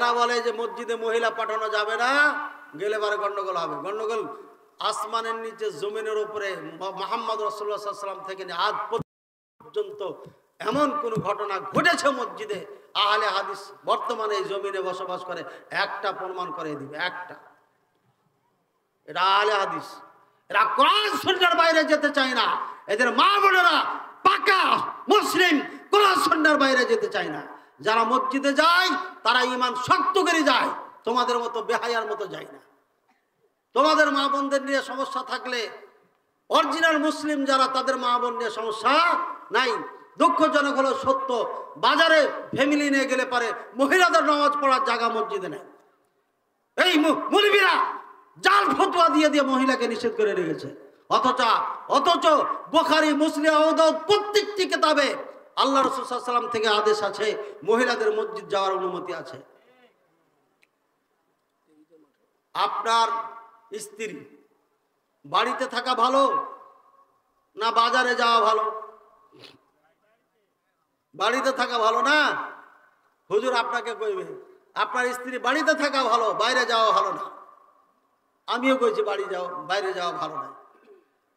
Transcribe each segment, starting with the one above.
যারা বলে যে মসজিদে মহিলা পাঠানো যাবে না, গেলে পরে গন্ডগোল হবে। গন্ডগোল আসমানের নিচে জমিনের উপরে মুহাম্মদ রাসূলুল্লাহ সাল্লাল্লাহু আলাইহি ওয়াসাল্লাম থেকে আজ পর্যন্ত এমন কোন ঘটনা ঘটেছে মসজিদে আহলে হাদিস বর্তমানে এই জমিনে বসবাস করে, একটা প্রমাণ করে দিবে, একটা। এটা আহলে হাদিস, এরা কোরআন সুন্নাহর বাইরে যেতে চায় না। এদের মা বোনেরা পাকা মুসলিম, কোরআন সুন্নাহর বাইরে যেতে চায় না। যারা মসজিদে যায় তারা ঈমান শক্ত করে যায়, তোমাদের মতো বেহায়ার মতো যায় না। তোমাদের মা বোনদের নিয়ে সমস্যা থাকলে, অরিজিনাল মুসলিম যারা তাদের মা বোন নিয়ে সমস্যা নাই। দুঃখজনক হলো সত্য, বাজারে ফ্যামিলি নিয়ে গেলে পারে মহিলাদের নামাজ পড়ার জায়গা মসজিদে নেই। এই মুলবিরা জাল ফতোয়া দিয়ে দিয়ে মহিলাকে নিষেধ করে রেখেছে। অথচ বুখারী, মুসলিম, আবু দাউদ প্রত্যেকটি কিতাবে আল্লাহ রাসূল সাল্লাল্লাহু আলাইহি ওয়াসাল্লাম থেকে আদেশ আছে, মহিলাদের মসজিদ যাওয়ার অনুমতি আছে। আপনার স্ত্রী বাড়িতে থাকা ভালো না বাজারে যাওয়া ভালো? বাড়িতে থাকা ভালো না? হুজুর আপনাকে কইবে আপনার স্ত্রী বাড়িতে থাকা ভালো, বাইরে যাওয়া ভালো না। আমিও কইছি বাইরে যাওয়া ভালো না,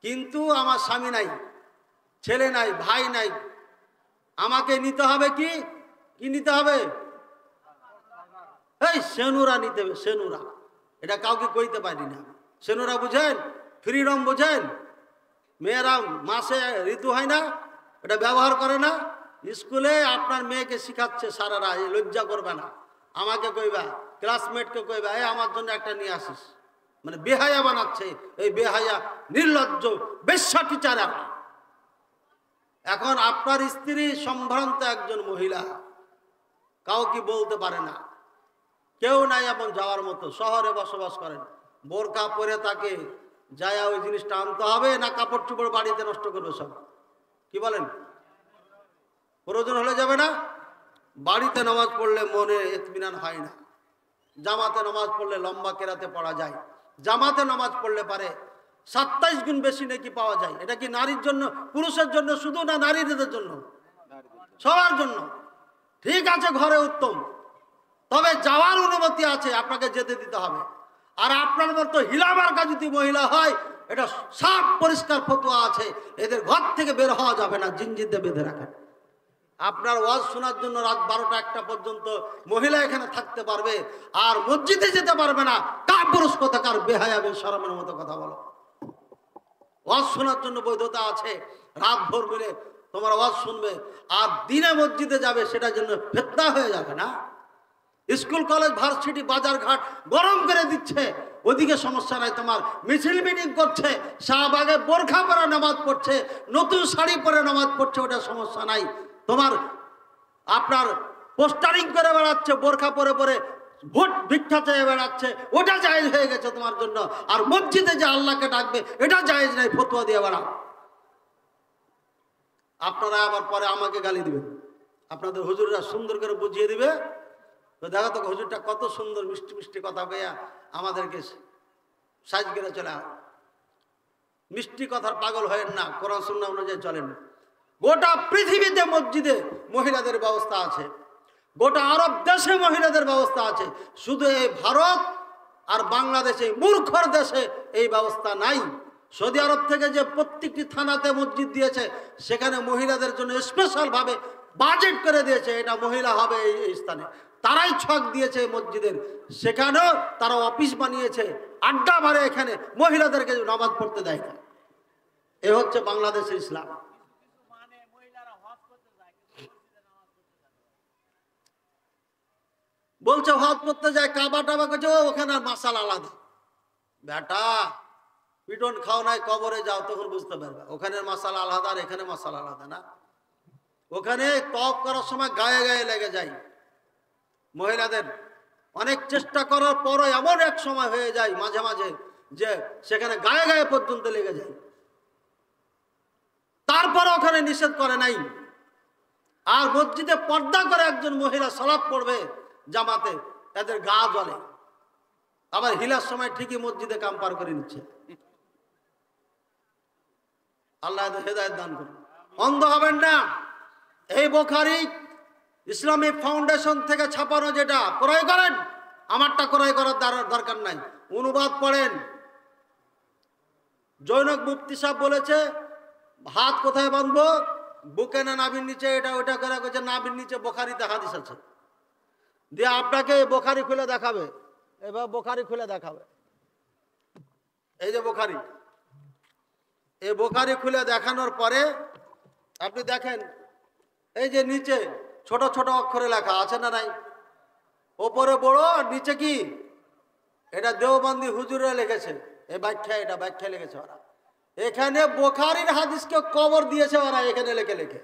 কিন্তু আমার স্বামী নাই, ছেলে নাই, ভাই নাই, আমাকে নিতে হবে কি নিতে হবে? এই সেনুরা নিতে হবে, সেনুরা। এটা কাউকে কইতে পারি না। সেনুরা বুঝেন? ফ্রিডম বুঝেন? মেয়েরা মাসে ঋতু হয় না, এটা ব্যবহার করে না। স্কুলে আপনার মেয়েকে শিখাচ্ছে সারারা, এই লজ্জা করবে না, আমাকে কইবা, ক্লাসমেটকে কইবা, এই আমার জন্য একটা নিয়ে আসিস। মানে বেহায়া বানাচ্ছে, এই বেহায়া নির্লজ্জ বেশ্যা টিচাররা। এখন আপনার স্ত্রী সম্ভ্রান্ত একজন মহিলা, কাউকে বলতে পারে না, কেউ নাই এমন যাওয়ার মতো, শহরে বসবাস করেন, বোরকা পরে তাকে যায় ওই জিনিসটা আনতে হবে না কাপড় চোপড় বাড়িতে নষ্ট করবে সব? কি বলেন? প্রয়োজন হলে যাবে না? বাড়িতে নামাজ পড়লে মনে ইতমিনান হয় না। জামাতে নামাজ পড়লে লম্বা কেরাতে পড়া যায়, জামাতে নামাজ পড়লে পারে 27 গুণ বেশি নাকি পাওয়া যায়। এটা কি নারীর জন্য, পুরুষের জন্য শুধু, না নারীদের জন্য? সবার জন্য। ঠিক আছে, ঘরে উত্তম, তবে যাওয়ার অনুমতি আছে, আপনাকে যেতে দিতে হবে। আর আপনার মতো হিলামার্কা যদি মহিলা হয়, এটা সাফ পরিষ্কার ফতোয়া আছে, এদের ঘর থেকে বের হওয়া যাবে না, জিনজিতে বেঁধে রাখেন। আপনার ওয়াজ শোনার জন্য রাত 12টা 1টা পর্যন্ত মহিলা এখানে থাকতে পারবে, আর মসজিদে যেতে পারবে না। কাপুরুষ কোথাকার বেহায়া বেশরমের মতো কথা বলো। ওয়াজ শোনার জন্য বৈধতা আছে, রাত ভোর মিলে তোমার ওয়াজ শুনবে, আর দিনে মসজিদে যাবে, সেটার জন্য ফিতনা হয়ে যাবে না? স্কুল কলেজ ভার্সিটি বাজার ঘাট গরম করে দিচ্ছে, ওদিকে সমস্যা নাই। তোমার মিছিল মিটিং করছে, শাহবাগে বোরখা পরে নামাজ পড়ছে, নতুন শাড়ি পরে নামাজ পড়ছে, ওটা সমস্যা নাই। তোমার আপনার পোস্টারিং করে বেড়াচ্ছে, বোরখা পরে পরে ভোট ভিক্ষা চেয়ে বেড়াচ্ছে, ওটা জায়েজ হয়ে গেছে তোমার জন্য। আর মসজিদে যে আল্লাহকে ডাকবে, এটা জায়েজ নাই, ফতোয়া দিয়ে বেড়াও। আপনারা আবার পরে আমাকে গালি দিবেন, আপনাদের হুজুররা সুন্দর করে বুঝিয়ে দিবে, তো দেখো তো হুজুরটা কত সুন্দর মিষ্টি মিষ্টি কথা কইয়া আমাদেরকে সাইজ করে চলে। মিষ্টি কথার পাগল হয়েন না, কোরআন সুন্নাহ অনুযায়ী চলেন। গোটা পৃথিবীতে মসজিদে মহিলাদের ব্যবস্থা আছে, গোটা আরব দেশে মহিলাদের ব্যবস্থা আছে, শুধু এই ভারত আর বাংলাদেশে, মূর্খর দেশে এই ব্যবস্থা নাই। সৌদি আরব থেকে যে প্রত্যেকটি থানাতে মসজিদ দিয়েছে, সেখানে মহিলাদের জন্য স্পেশাল ভাবে বাজেট করে দিয়েছে, এটা মহিলা হবে এই স্থানে। তারাই ছক দিয়েছে মসজিদের, সেখানেও তারা অফিস বানিয়েছে, আড্ডা মারে, এখানে মহিলাদেরকে নামাজ পড়তে দেয় না। এ হচ্ছে বাংলাদেশের ইসলাম। বলছে হজ করতে যায়, কাবা টাবা করছে, ওখানে মাসাল আলাদা। বেটা পিটন খাও নাই, কবরে যাও, তখন বুঝতে পারবে ওখানে মাসাল আলাদা আর এখানে মাসাল আলাদা না। ওখানে তওয়াফ করার সময় গায়ে গায়ে লেগে যায় মহিলাদের। অনেক চেষ্টা করার পরও এমন এক সময় হয়ে যায় মাঝে মাঝে যে সেখানে গায়ে গায়ে পর্যন্ত লেগে যায়, তারপর ওখানে নিষেধ করে নাই। আর মসজিদে পর্দা করে একজন মহিলা সালাত পড়বে জামাতে, এদের গা জ্বলে। আবার হিলার সময় ঠিকই মসজিদে কাম পার করে নিচ্ছে। আল্লাহ হেদায়েত দান করুন। অন্ধ হবেন না। এই বুখারী ইসলামিক ফাউন্ডেশন থেকে ছাপানো যেটা ক্রয় করেন, আমারটা ক্রয় করার দরকার নাই। অনুবাদ পড়েন। জৈনক মুফতি সাহেব বলেছে হাত কোথায় বাঁধবো, বুকে না নাভির নিচে, এটা ওটা করে কইছে নাভির নিচে বুখারীতে হাদিস আছে। দিয়ে আপনাকে বুখারী খুলে দেখাবে, এবার বুখারী খুলে দেখাবে। এই যে বুখারী, এই বুখারী খুলে দেখানোর পরে আপনি দেখেন এই যে নিচে ছোট ছোট অক্ষরে লেখা আছে না নাই? ওপরে বড় আর নিচে কি? এটা দেওবন্দি হুজুরে লিখেছে, এই ব্যাখ্যা, এটা ব্যাখ্যা লিখেছে ওরা। এখানে বুখারীর হাদিসকে কবর দিয়েছে ওরা এখানে লিখে লিখে।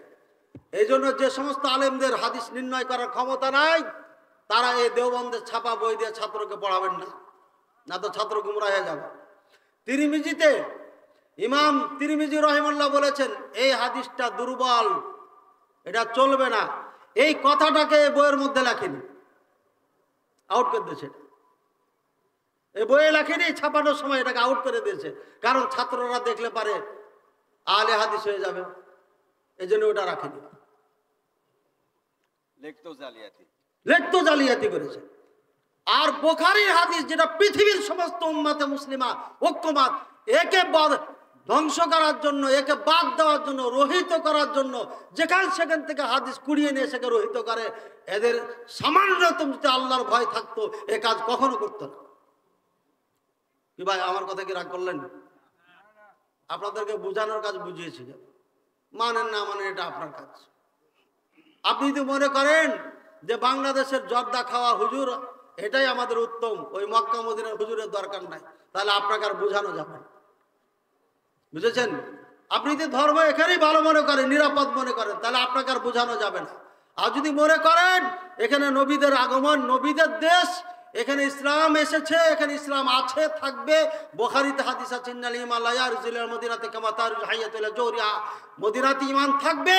এই জন্য যে সমস্ত আলেমদের হাদিস নির্ণয় করার ক্ষমতা নাই, তারা এই দেওবন্দের ছাপা বই দিয়ে ছাত্রকে পড়াবেন না, না তো ছাত্র গুমরাহ হয়ে যাবে। তিরমিজিতে ইমাম তিরমিজি রহিমাহুল্লাহ বলেছেন এই হাদিসটা দুর্বল, এটা চলবে না। এই কথাটাকে বইয়ের মধ্যে লেখেনি, আউট করে দিয়েছে। এই বইয়ে লেখেনি, ছাপানোর সময় এটাকে আউট করে দিয়েছে, কারণ ছাত্ররা দেখলে পারে আলে হাদিস হয়ে যাবে, এই জন্য ওটা রাখেনি। লেখতো জালিয়াতি করেছে। আর বুখারীর হাদিস যেটা পৃথিবীর সমস্ত উম্মতে মুসলিমা ঐক্যমত, একে ধ্বংস করার জন্য, একে বাদ দেওয়ার জন্য, রহিত করার জন্য যেখান সেখান থেকে হাদিস কুড়িয়ে নিয়ে সেকে রহিত করে, এদের সামান্যতম যদি আল্লাহর ভয় থাকতো এ কাজ কখনো করতো না। কি ভাই, আমার কথা কি রাগ করলেন? আপনাদেরকে বোঝানোর কাজ বুঝিয়েছি, মানেন না মানেন এটা আপনার কাজ। আপনি যদি মনে করেন যে বাংলাদেশের জর্দা খাওয়া হুজুর এটাই আমাদের উত্তম, ওই মক্কা মদিনার হুজুরের দরকার নাই, তাহলে আপনাকে আর বোঝানো যাবে না। বুঝেছেন? আপনি যদি ধর্ম এখানেই ভালো মনে করেন, নিরাপদ মনে করেন, তাহলে আপনাকে আর বোঝানো যাবে না। আর যদি মনে করেন এখানে নবীদের আগমন, নবীদের দেশ, এখানে ইসলাম এসেছে, এখানে ইসলাম আছে, থাকবে, বুখারীতে হাদিস আছে ইন্নাল ঈমান লা ইয়ারজুল মদিনাতে কামা তারজুল হাইয়াতু ইলা জওরিহা, মদিনাতে ঈমান থাকবে,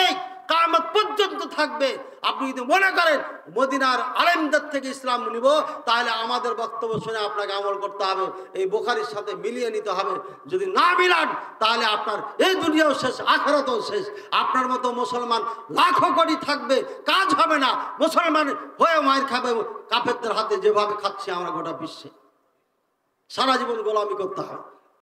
কিয়ামত পর্যন্ত থাকবে। আপনি যদি মনে করেন মদিনার আলেমদের থেকে ইসলাম নিব, তাহলে আমাদের বক্তব্য শুনে আপনাকে আমল করতে হবে, এই বুখারীর সাথে মিলিয়ে নিতে হবে। যদি না মিলান তাহলে আপনার এই দুনিয়াও শেষ, আখিরাতও শেষ। আপনার মতো মুসলমান লাখো কোটি থাকবে, কাজ হবে না। মুসলমান হয়ে মার খাবে কাফেরদের হাতে, যেভাবে খাচ্ছি আমরা গোটা বিশ্বে, সারা জীবন গোলামি করতে হবে।